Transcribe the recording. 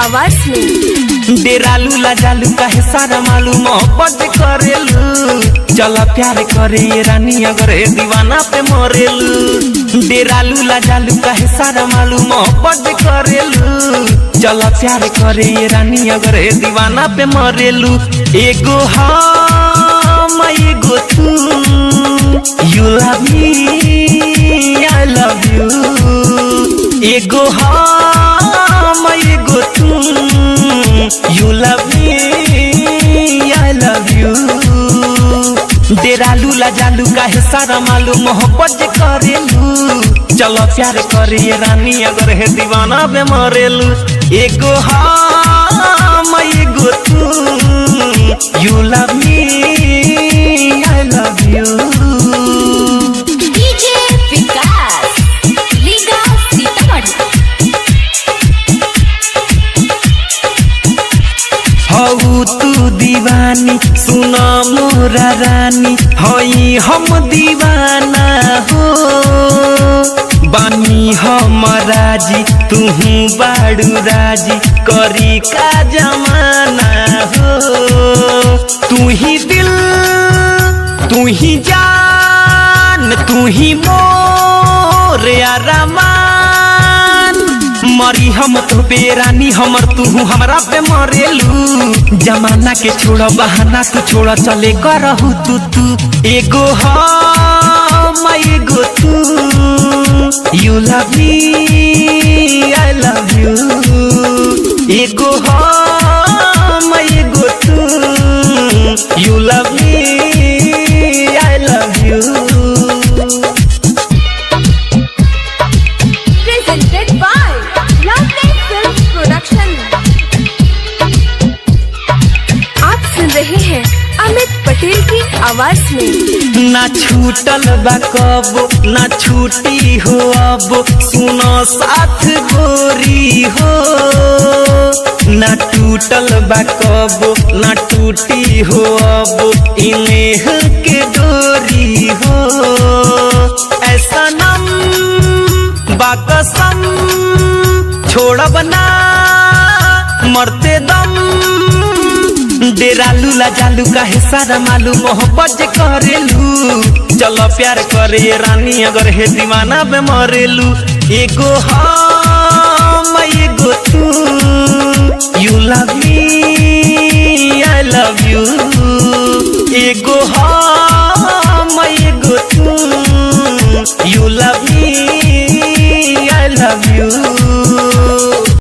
आवाज में। डेरालू लाजालू काहे सारा मालूम मोहब्बत करेलू, चला प्यार करे ये रानी अगर दीवाना पे मरेलू। डेरालू लाजालू काहे सारा मालूम मोहब्बत करेलू, चला प्यार करे ये रानी अगर दीवाना पे मरेलू। एगो हम एगो तू, you love me I love you. एगो हम एगो तू, you love me I love you. डेरालू लाजालू काहे सारा मालूम मोहब्बत करेलू, चलो प्यार करे ये रानी अगर है दीवाना पे मरेलू। एगो हम एगो तू, you love me I love you. DJ Vikas लीगा सीतामढ़ी। हऊ तू दीवानी सुना मोरा रानी, हई हम दीवाना हो। बानी हम राजी तुहू बाड़ू राजी, करी का जमाना हो। तू ही दिल तू ही जान तू ही मोर अरमान, मरी हम तो बेरानी हमर तू हमरा पे मरेलू। जमाना के छोड़ा बहाना तू छोड़ा चले करहू तू। एगो हम एगो तू, you love me I love you. एगो हम एगो तू, you love me I love you. Presented by lovely films production. आप सुन रहे हैं अमित पटेल की आवाज में। ना छूटल बा कबो ना छूटी हो अब, सुनो साथ गोरी हो। ना टूटल बा कबो ना टूटी हो अब, इनेह के डोरी हो। ऐसा नम बाकसम छोड़ब ना मरते दम। डेरालू लाजालू काहे सारा मालूम मोहब्बत करेलू, चलो प्यार करे ये रानी अगर है दीवाना पे मरेलू। एगो हम एगो तू, you love me I love you. एगो